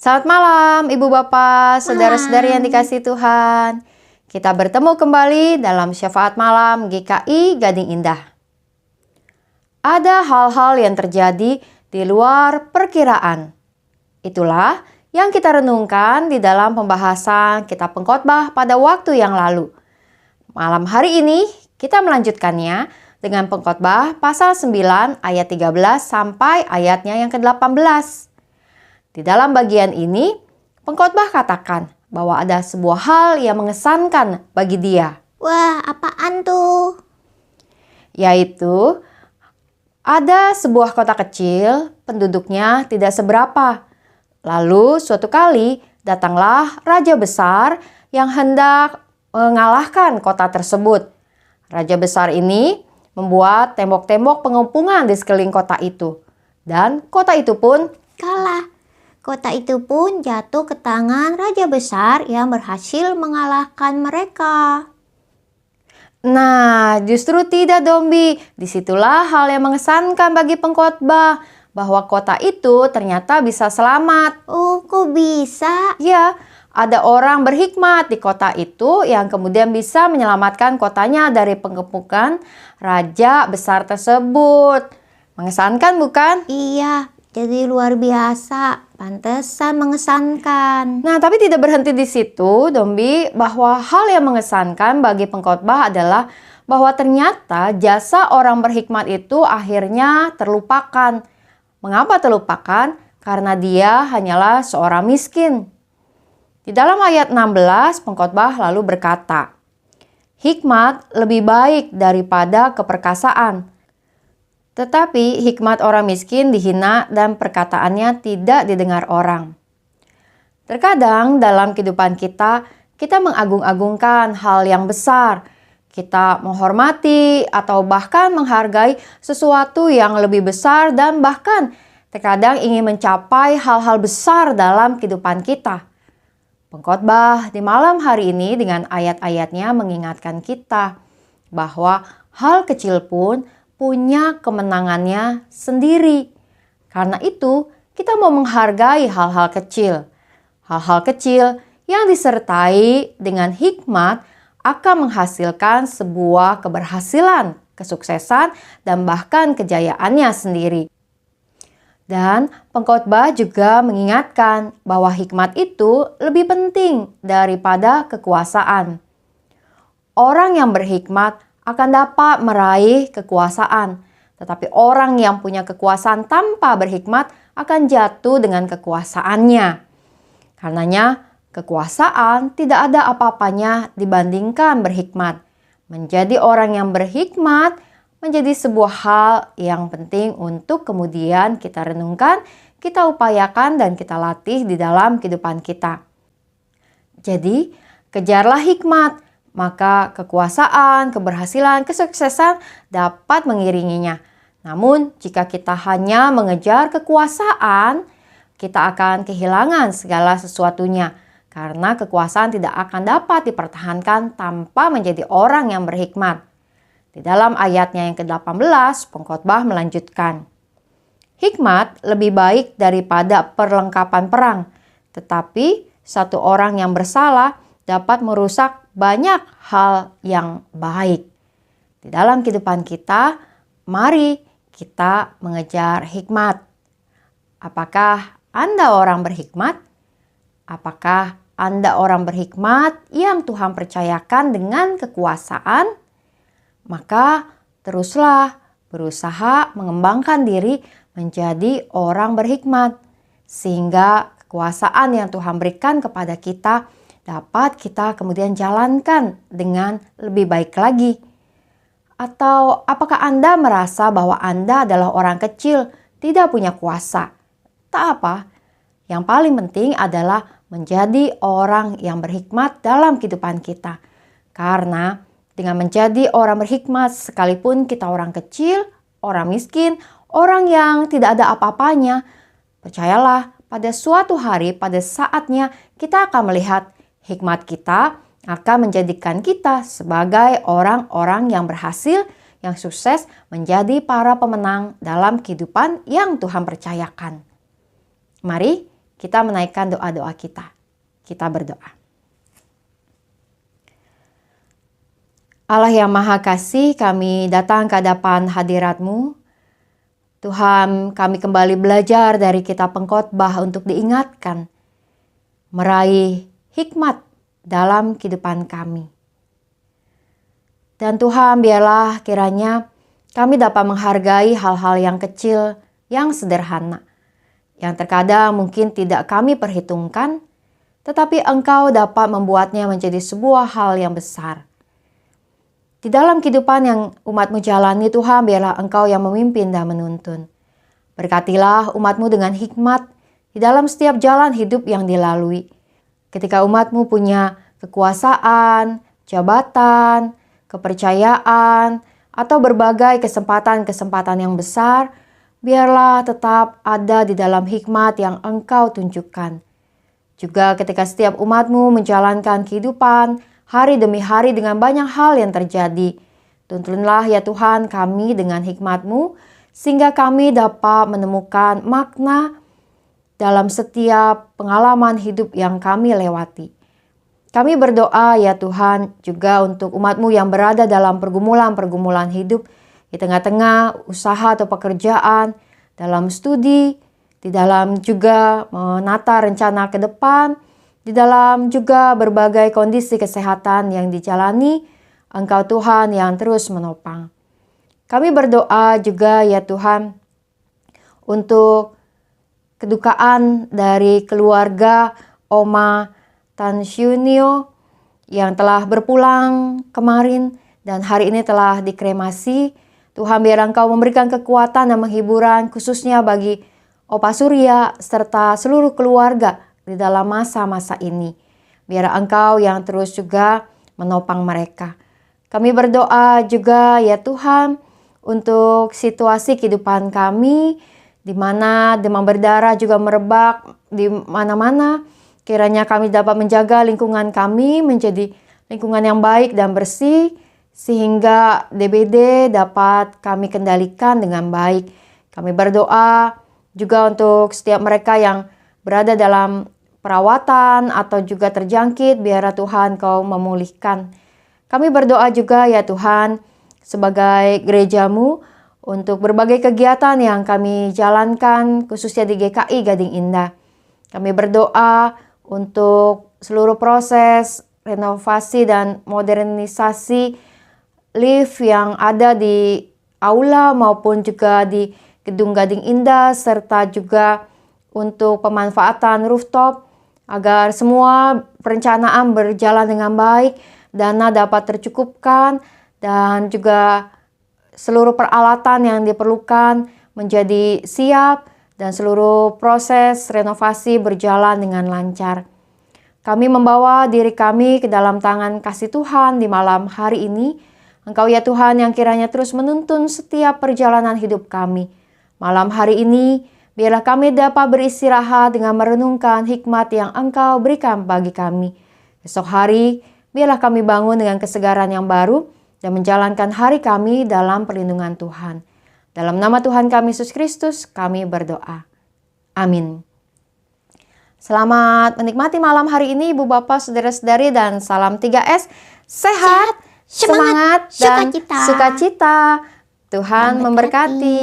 Selamat malam Ibu Bapak, saudara-saudari yang dikasihi Tuhan. Kita bertemu kembali dalam Syafaat Malam GKI Gading Indah. Ada hal-hal yang terjadi di luar perkiraan. Itulah yang kita renungkan di dalam pembahasan Kitab Pengkhotbah pada waktu yang lalu. Malam hari ini kita melanjutkannya dengan Pengkhotbah pasal 9 ayat 13 sampai ayatnya yang ke-18. Di dalam bagian ini, pengkhotbah katakan bahwa ada sebuah hal yang mengesankan bagi dia. Wah, apaan tuh? Yaitu, ada sebuah kota kecil, penduduknya tidak seberapa. Lalu suatu kali datanglah raja besar yang hendak mengalahkan kota tersebut. Raja besar ini membuat tembok-tembok pengepungan di sekeliling kota itu. Dan kota itu pun Kalah. Kota itu pun jatuh ke tangan raja besar yang berhasil mengalahkan mereka. Nah, justru tidak Dombi. Disitulah hal yang mengesankan bagi pengkhotbah. Bahwa kota itu ternyata bisa selamat. Oh, kok bisa? Ya, ada orang berhikmat di kota itu yang kemudian bisa menyelamatkan kotanya dari pengepungan raja besar tersebut. Mengesankan bukan? Iya, jadi luar biasa. Pantesan mengesankan. Nah, tapi tidak berhenti di situ, Dombi, bahwa hal yang mengesankan bagi pengkhotbah adalah bahwa ternyata jasa orang berhikmat itu akhirnya terlupakan. Mengapa terlupakan? Karena dia hanyalah seorang miskin. Di dalam ayat 16, pengkhotbah lalu berkata, "Hikmat lebih baik daripada keperkasaan. Tetapi hikmat orang miskin dihina dan perkataannya tidak didengar orang." Terkadang dalam kehidupan kita mengagung-agungkan hal yang besar. Kita menghormati atau bahkan menghargai sesuatu yang lebih besar dan bahkan terkadang ingin mencapai hal-hal besar dalam kehidupan kita. Pengkhotbah di malam hari ini dengan ayat-ayatnya mengingatkan kita bahwa hal kecil pun punya kemenangannya sendiri. Karena itu, kita mau menghargai hal-hal kecil. Hal-hal kecil yang disertai dengan hikmat akan menghasilkan sebuah keberhasilan, kesuksesan, dan bahkan kejayaannya sendiri. Dan pengkhotbah juga mengingatkan bahwa hikmat itu lebih penting daripada kekuasaan. Orang yang berhikmat akan dapat meraih kekuasaan. Tetapi orang yang punya kekuasaan tanpa berhikmat akan jatuh dengan kekuasaannya. Karenanya kekuasaan tidak ada apa-apanya dibandingkan berhikmat. Menjadi orang yang berhikmat menjadi sebuah hal yang penting untuk kemudian kita renungkan, kita upayakan dan kita latih di dalam kehidupan kita. Jadi kejarlah hikmat. Maka kekuasaan, keberhasilan, kesuksesan dapat mengiringinya. Namun jika kita hanya mengejar kekuasaan, kita akan kehilangan segala sesuatunya. Karena kekuasaan tidak akan dapat dipertahankan tanpa menjadi orang yang berhikmat. Di dalam ayatnya yang ke-18, pengkhotbah melanjutkan. Hikmat lebih baik daripada perlengkapan perang. Tetapi satu orang yang bersalah dapat merusak banyak hal yang baik. Di dalam kehidupan kita, mari kita mengejar hikmat. Apakah Anda orang berhikmat? Apakah Anda orang berhikmat yang Tuhan percayakan dengan kekuasaan? Maka teruslah berusaha mengembangkan diri menjadi orang berhikmat. Sehingga kekuasaan yang Tuhan berikan kepada kita dapat kita kemudian jalankan dengan lebih baik lagi. Atau apakah Anda merasa bahwa Anda adalah orang kecil, tidak punya kuasa? Tak apa, yang paling penting adalah menjadi orang yang berhikmat dalam kehidupan kita. Karena dengan menjadi orang berhikmat, sekalipun kita orang kecil, orang miskin, orang yang tidak ada apa-apanya, percayalah pada suatu hari, pada saatnya kita akan melihat hikmat kita akan menjadikan kita sebagai orang-orang yang berhasil, yang sukses, menjadi para pemenang dalam kehidupan yang Tuhan percayakan. Mari kita menaikkan doa-doa kita. Kita berdoa. Allah yang Maha Kasih, kami datang ke hadapan hadirat-Mu. Tuhan, kami kembali belajar dari kitab Pengkhotbah untuk diingatkan, meraih hikmat dalam kehidupan kami. Dan Tuhan, biarlah kiranya kami dapat menghargai hal-hal yang kecil, yang sederhana, yang terkadang mungkin tidak kami perhitungkan, tetapi Engkau dapat membuatnya menjadi sebuah hal yang besar. Di dalam kehidupan yang umat-Mu jalani, Tuhan, biarlah Engkau yang memimpin dan menuntun. Berkatilah umat-Mu dengan hikmat di dalam setiap jalan hidup yang dilalui. Ketika umat-Mu punya kekuasaan, jabatan, kepercayaan, atau berbagai kesempatan-kesempatan yang besar, biarlah tetap ada di dalam hikmat yang Engkau tunjukkan. Juga ketika setiap umat-Mu menjalankan kehidupan hari demi hari dengan banyak hal yang terjadi, tuntunlah ya Tuhan kami dengan hikmat-Mu, sehingga kami dapat menemukan makna dalam setiap pengalaman hidup yang kami lewati. Kami berdoa ya Tuhan juga untuk umat-Mu yang berada dalam pergumulan-pergumulan hidup, di tengah-tengah usaha atau pekerjaan, dalam studi, di dalam juga menata rencana ke depan, di dalam juga berbagai kondisi kesehatan yang dijalani, Engkau Tuhan yang terus menopang. Kami berdoa juga ya Tuhan untuk kedukaan dari keluarga Oma Tansyunio yang telah berpulang kemarin dan hari ini telah dikremasi. Tuhan, biar Engkau memberikan kekuatan dan menghiburan khususnya bagi Opa Surya serta seluruh keluarga di dalam masa-masa ini. Biar Engkau yang terus juga menopang mereka. Kami berdoa juga ya Tuhan untuk situasi kehidupan kami, di mana demam berdarah juga merebak di mana-mana. Kiranya kami dapat menjaga lingkungan kami menjadi lingkungan yang baik dan bersih, sehingga DBD dapat kami kendalikan dengan baik. Kami berdoa juga untuk setiap mereka yang berada dalam perawatan atau juga terjangkit, biar Tuhan Kau memulihkan. Kami berdoa juga ya Tuhan sebagai gereja-Mu untuk berbagai kegiatan yang kami jalankan khususnya di GKI Gading Indah. Kami berdoa untuk seluruh proses renovasi dan modernisasi lift yang ada di aula maupun juga di Gedung Gading Indah, serta juga untuk pemanfaatan rooftop, agar semua perencanaan berjalan dengan baik, dana dapat tercukupkan, dan juga seluruh peralatan yang diperlukan menjadi siap, dan seluruh proses renovasi berjalan dengan lancar. Kami membawa diri kami ke dalam tangan kasih Tuhan di malam hari ini. Engkau ya Tuhan yang kiranya terus menuntun setiap perjalanan hidup kami. Malam hari ini, biarlah kami dapat beristirahat dengan merenungkan hikmat yang Engkau berikan bagi kami. Esok hari, biarlah kami bangun dengan kesegaran yang baru dan menjalankan hari kami dalam perlindungan Tuhan. Dalam nama Tuhan kami Yesus Kristus, kami berdoa. Amin. Selamat menikmati malam hari ini Ibu Bapak, Saudara-saudari, dan salam 3S. Sehat, semangat, dan sukacita. Tuhan memberkati.